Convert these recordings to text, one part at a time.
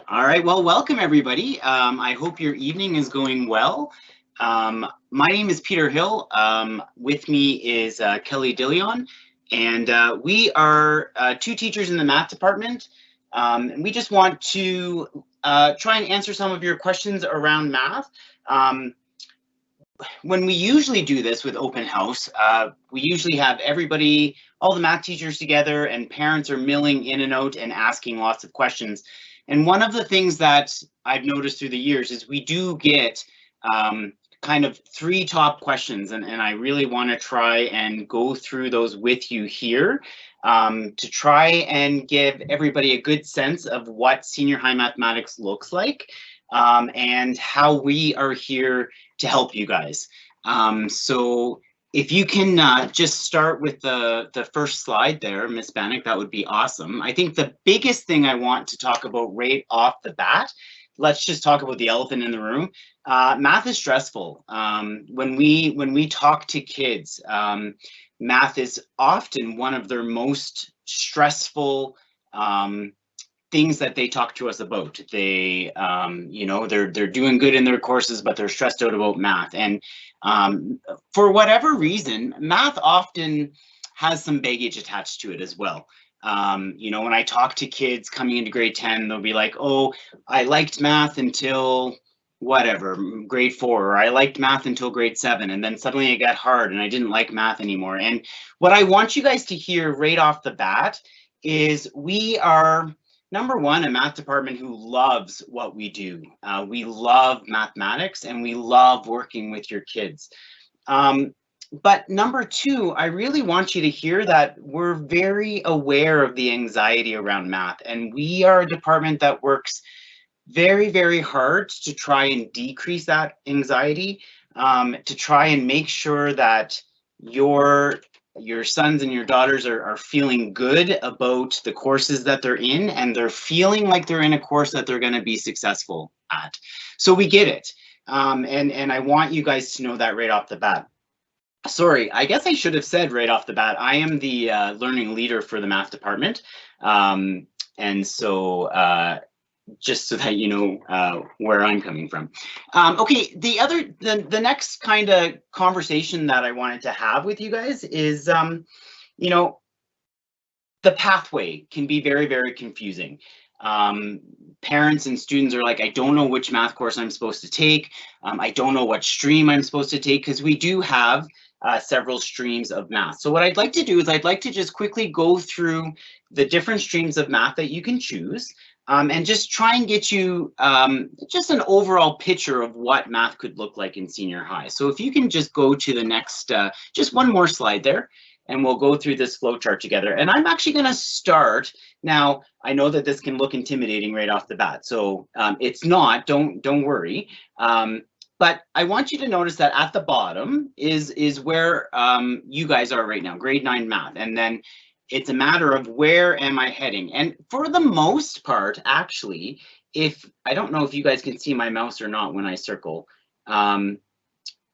All right, well, welcome everybody. I hope your evening is going well. My name is Peter Hill. With me is Kelly Dillion, and we are two teachers in the math department. And we just want to try and answer some of your questions around math. Um, when we usually do this with open house, we usually have everybody, all the math teachers together, and parents are milling in and out and asking lots of questions. And one of the things that I've noticed through the years is we do get kind of three top questions, and I really want to try and go through those with you here to try and give everybody a good sense of what senior high mathematics looks like and how we are here to help you guys. So if you can just start with the first slide there, Miss Bannock, that would be awesome. I think the biggest thing I want to talk about right off the bat, let's just talk about the elephant in the room. Math is stressful. When we talk to kids, math is often one of their most stressful things that they talk to us about. They, they're doing good in their courses, but they're stressed out about math. And for whatever reason, math often has some baggage attached to it as well. When I talk to kids coming into grade 10, they'll be like, oh, I liked math until whatever, grade 4, or I liked math until grade 7, and then suddenly it got hard and I didn't like math anymore. And what I want you guys to hear right off the bat is we are, number one, a math department who loves what we do. We love mathematics and we love working with your kids. But number two, I really want you to hear that we're very aware of the anxiety around math, and we are a department that works very, very hard to try and decrease that anxiety, to try and make sure that your sons and your daughters are feeling good about the courses that they're in, and they're feeling like they're in a course that they're going to be successful at. So we get it. And I want you guys to know that right off the bat. Sorry, I guess I should have said right off the bat, I am the learning leader for the math department. And so just so that you know where I'm coming from. Okay, the next kind of conversation that I wanted to have with you guys is, the pathway can be very, very confusing. Parents and students are like, I don't know which math course I'm supposed to take. I don't know what stream I'm supposed to take, because we do have several streams of math. So what I'd like to do is I'd like to just quickly go through the different streams of math that you can choose. And just try and get you just an overall picture of what math could look like in senior high. So if you can just go to the next, just one more slide there, and we'll go through this flow chart together. And I'm actually going to start. Now, I know that this can look intimidating right off the bat, so it's not, don't worry. But I want you to notice that at the bottom is where you guys are right now, grade 9 math. And then it's a matter of where am I heading? And for the most part, actually, if I don't know if you guys can see my mouse or not when I circle.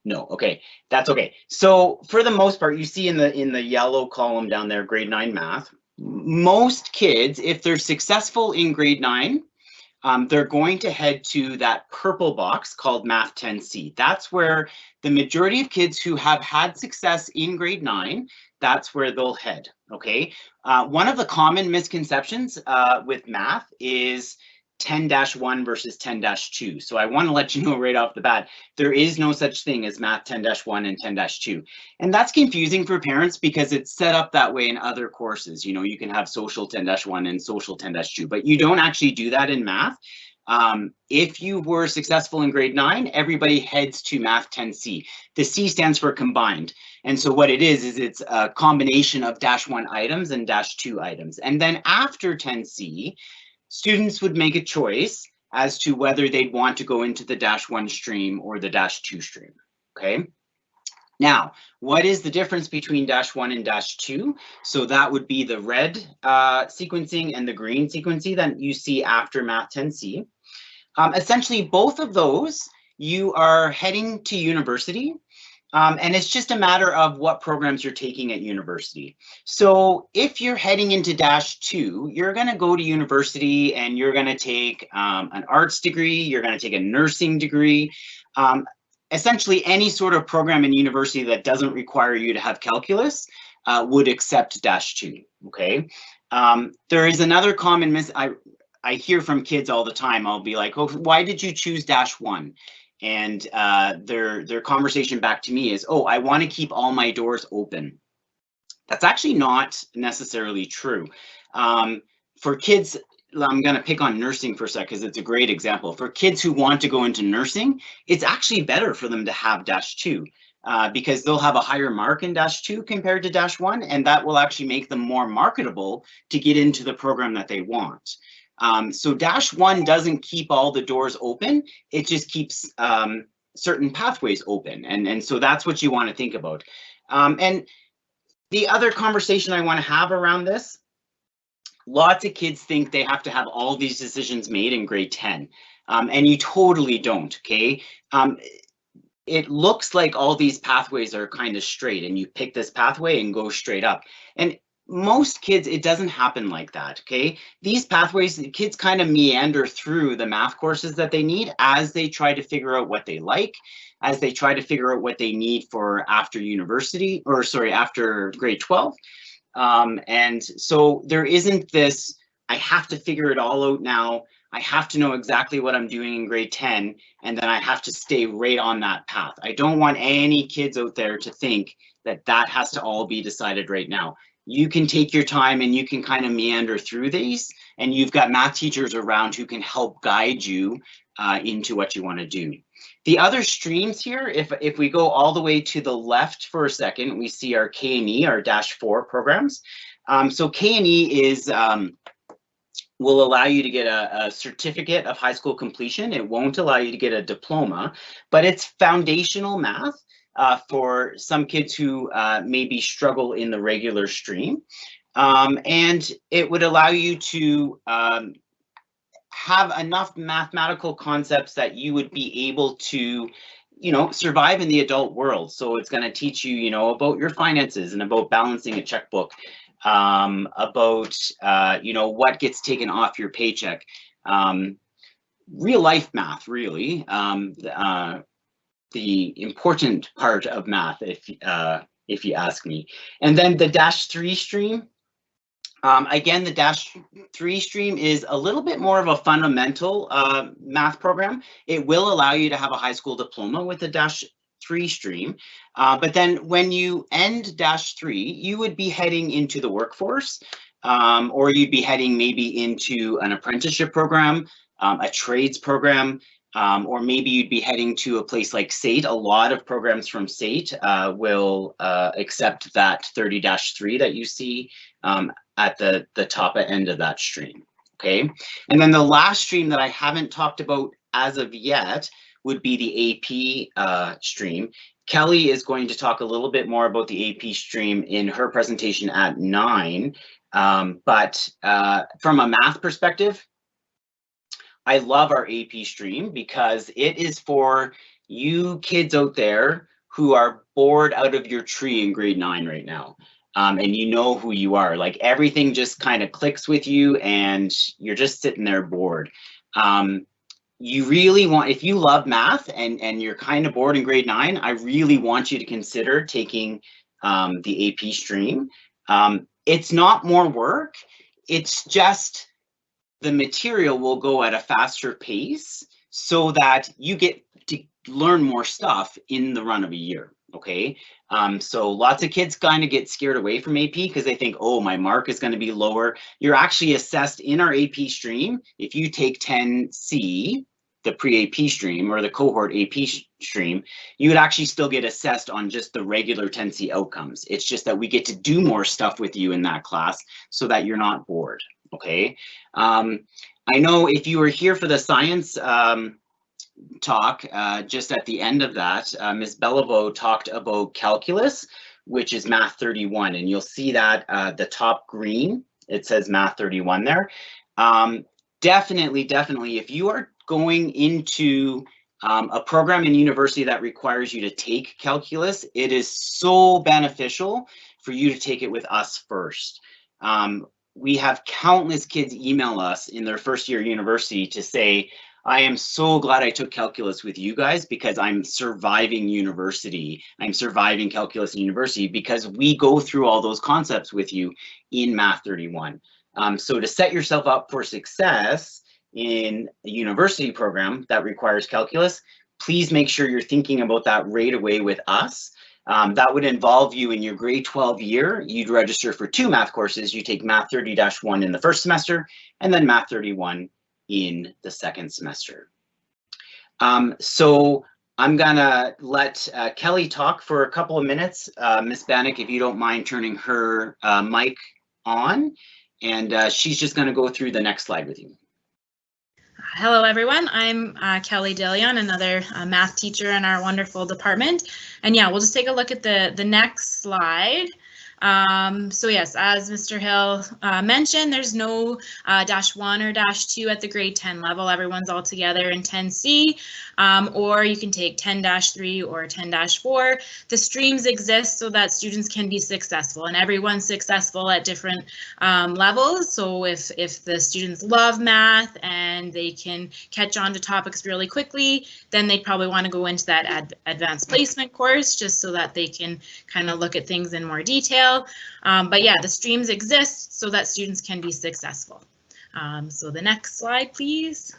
No, okay, that's okay. So for the most part, you see in the yellow column down there, grade 9 math, most kids, if they're successful in grade 9, they're going to head to that purple box called Math 10C. That's where the majority of kids who have had success in grade 9, that's where they'll head, okay? One of the common misconceptions with math is 10-1 versus 10-2. So I want to let you know right off the bat, there is no such thing as math 10-1 and 10-2. And that's confusing for parents because it's set up that way in other courses. You know, you can have social 10-1 and social 10-2, but you don't actually do that in math. If you were successful in grade 9, everybody heads to Math 10C. The C stands for combined. And so what it is it's a combination of -1 items and -2 items. And then after 10C, students would make a choice as to whether they'd want to go into the -1 stream or the -2 stream, okay? Now, what is the difference between -1 and -2? So that would be the red sequencing and the green sequencing that you see after Math 10C. Essentially, both of those, you are heading to university. And it's just a matter of what programs you're taking at university. So if you're heading into Dash 2, you're going to go to university and you're going to take an arts degree, you're going to take a nursing degree, essentially any sort of program in university that doesn't require you to have calculus would accept Dash 2, okay? There is another common I hear from kids all the time. I'll be like, oh, why did you choose Dash 1? And their conversation back to me is, oh, I want to keep all my doors open. That's actually not necessarily true. For kids, I'm going to pick on nursing for a sec because it's a great example. For kids who want to go into nursing, it's actually better for them to have Dash 2 because they'll have a higher mark in Dash 2 compared to Dash 1, and that will actually make them more marketable to get into the program that they want. So Dash 1 doesn't keep all the doors open, it just keeps certain pathways open. And so that's what you want to think about. And the other conversation I want to have around this, lots of kids think they have to have all these decisions made in grade 10, and you totally don't, okay? It looks like all these pathways are kind of straight and you pick this pathway and go straight up. And most kids, it doesn't happen like that, okay? These pathways, the kids kind of meander through the math courses that they need as they try to figure out what they like, as they try to figure out what they need for after university, or sorry, after grade 12. And so there isn't this, I have to figure it all out now. I have to know exactly what I'm doing in grade 10, and then I have to stay right on that path. I don't want any kids out there to think that that has to all be decided right now. You can take your time and you can kind of meander through these, and you've got math teachers around who can help guide you into what you want to do. The other streams here, if we go all the way to the left for a second, we see our K&E, our Dash 4 programs. So K&E is will allow you to get a certificate of high school completion. It won't allow you to get a diploma, but it's foundational math for some kids who maybe struggle in the regular stream. And it would allow you to have enough mathematical concepts that you would be able to, you know, survive in the adult world. So it's going to teach you, you know, about your finances and about balancing a checkbook, about, you know, what gets taken off your paycheck. Real life math, really. The important part of math, if you ask me. And then the Dash 3 stream. Again, the Dash 3 stream is a little bit more of a fundamental math program. It will allow you to have a high school diploma with the Dash 3 stream. But then when you end Dash 3, you would be heading into the workforce, or you'd be heading maybe into an apprenticeship program, a trades program, or maybe you'd be heading to a place like SAIT. A lot of programs from SAIT will accept that 30-3 that you see at the top end of that stream, okay? And then the last stream that I haven't talked about as of yet would be the AP stream. Kelly is going to talk a little bit more about the AP stream in her presentation at 9. But from a math perspective, I love our AP stream because it is for you kids out there who are bored out of your tree in grade 9 right now. And you know who you are, like everything just kind of clicks with you and you're just sitting there bored. You really want, if you love math and you're kind of bored in grade 9, I really want you to consider taking the AP stream. It's not more work, it's just the material will go at a faster pace so that you get to learn more stuff in the run of a year. Okay, so lots of kids kind of get scared away from AP because they think, oh, my mark is going to be lower. You're actually assessed in our AP stream. If you take 10C, the pre-AP stream or the cohort AP stream, you would actually still get assessed on just the regular 10C outcomes. It's just that we get to do more stuff with you in that class so that you're not bored. Okay, I know if you were here for the science talk, just at the end of that, Ms. Beliveau talked about calculus, which is Math 31, and you'll see that the top green, it says Math 31 there. Definitely, if you are going into a program in university that requires you to take calculus, it is so beneficial for you to take it with us first. We have countless kids email us in their first year of university to say, I am so glad I took calculus with you guys because I'm surviving university. I'm surviving calculus in university because we go through all those concepts with you in Math 31. So to set yourself up for success in a university program that requires calculus, please make sure you're thinking about that right away with us. That would involve you in your grade 12 year. You'd register for 2 math courses. You take Math 30-1 in the first semester and then Math 31 in the second semester. So I'm gonna let Kelly talk for a couple of minutes. Miss Bannock, if you don't mind turning her mic on, and she's just gonna go through the next slide with you. Hello, everyone. I'm Kelly Dillion, another math teacher in our wonderful department. And yeah, we'll just take a look at the next slide. So yes, as Mr. Hill mentioned, there's no -1 or -2 at the grade 10 level. Everyone's all together in 10C, or you can take 10-3 or 10-4. The streams exist so that students can be successful, and everyone's successful at different levels. So if the students love math and they can catch on to topics really quickly, then they'd probably want to go into that advanced placement course just so that they can kind of look at things in more detail. But yeah, the streams exist so that students can be successful. So the next slide, please.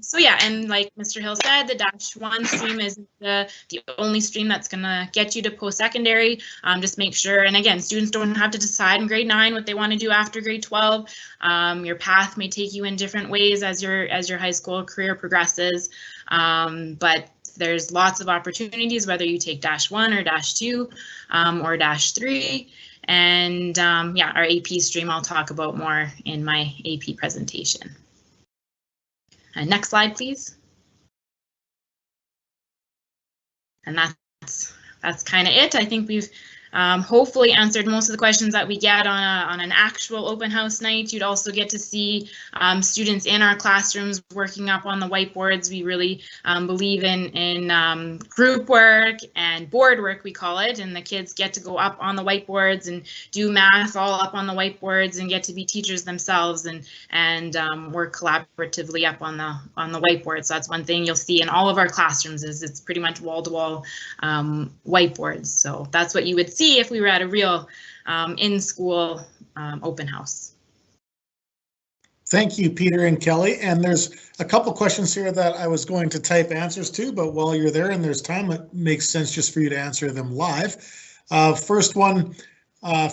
So yeah, and like Mr. Hill said, the -1 stream is the only stream that's gonna get you to post-secondary. Just make sure, and again, students don't have to decide in grade 9 what they want to do after grade 12. Your path may take you in different ways as your high school career progresses, but there's lots of opportunities whether you take -1 or -2 or -3. And yeah, our AP stream I'll talk about more in my AP presentation. Next slide, please. And that's kind of it. I think we've hopefully answered most of the questions that we get on an actual open house night. You'd also get to see students in our classrooms working up on the whiteboards. We really believe in group work and board work, we call it, and the kids get to go up on the whiteboards and do math all up on the whiteboards and get to be teachers themselves and work collaboratively up on the whiteboard. So that's one thing you'll see in all of our classrooms is it's pretty much wall-to-wall whiteboards. So that's what you would see if we were at a real in-school open house. Thank you, Peter and Kelly. And there's a couple questions here that I was going to type answers to, but while you're there and there's time, it makes sense just for you to answer them live. First one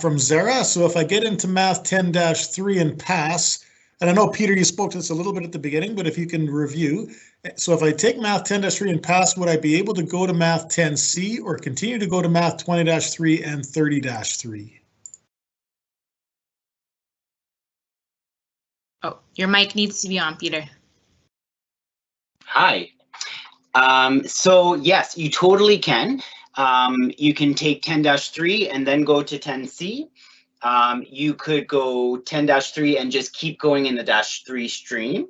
from Zara. So if I get into Math 10-3 and pass, and I know, Peter, you spoke to this a little bit at the beginning, but if you can review. So if I take Math 10-3 and pass, would I be able to go to Math 10C or continue to go to Math 20-3 and 30-3? Oh, your mic needs to be on, Peter. Hi. So yes, you totally can. You can take 10-3 and then go to 10C. You could go 10-3 and just keep going in the -3 stream.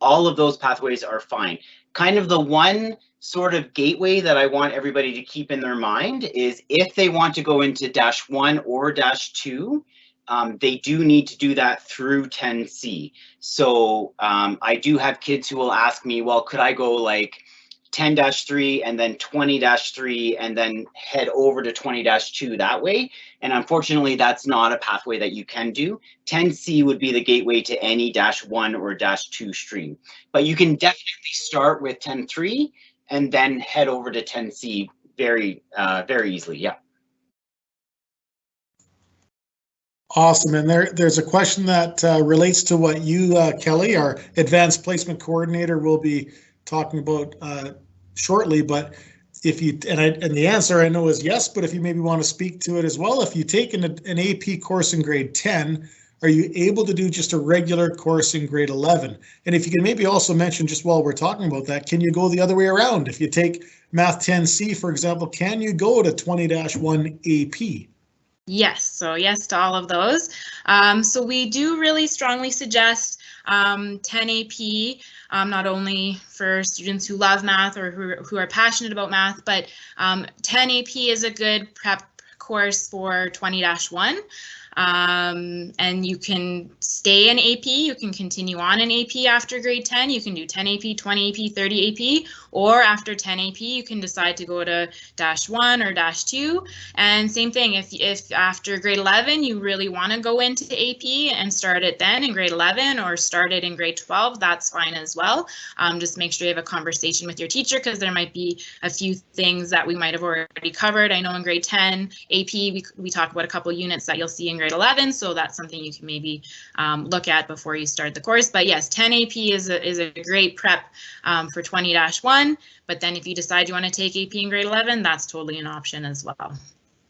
All of those pathways are fine. Kind of the one sort of gateway that I want everybody to keep in their mind is if they want to go into -1 or -2, they do need to do that through 10C. So I do have kids who will ask me, well, could I go like 10-3 and then 20-3 and then head over to 20-2 that way? And unfortunately, that's not a pathway that you can do. 10C would be the gateway to any -1 or -2 stream. But you can definitely start with 10-3 and then head over to 10C very easily, yeah. Awesome. And there's a question that relates to what you, Kelly, our advanced placement coordinator, will be talking about shortly. But if you, and the answer I know is yes, but if you maybe want to speak to it as well, if you take an AP course in grade 10, are you able to do just a regular course in grade 11? And if you can maybe also mention, just while we're talking about that, can you go the other way around? If you take Math 10C, for example, can you go to 20-1 AP? Yes, so yes to all of those. So we do really strongly suggest 10 AP, not only for students who love math or who are passionate about math, but 10 AP is a good prep course for 20-1. And you can stay in AP, you can continue on in AP after grade 10, you can do 10 AP, 20 AP, 30 AP, or after 10 AP, you can decide to go to -1 or -2. And same thing, if after grade 11, you really want to go into AP and start it then in grade 11 or start it in grade 12, that's fine as well. Just make sure you have a conversation with your teacher, because there might be a few things that we might have already covered. I know in grade 10 AP, we talk about a couple units that you'll see in grade 11, so that's something you can maybe look at before you start the course. But yes, 10 AP is a great prep for 20-1, but then if you decide you want to take AP in grade 11, that's totally an option as well.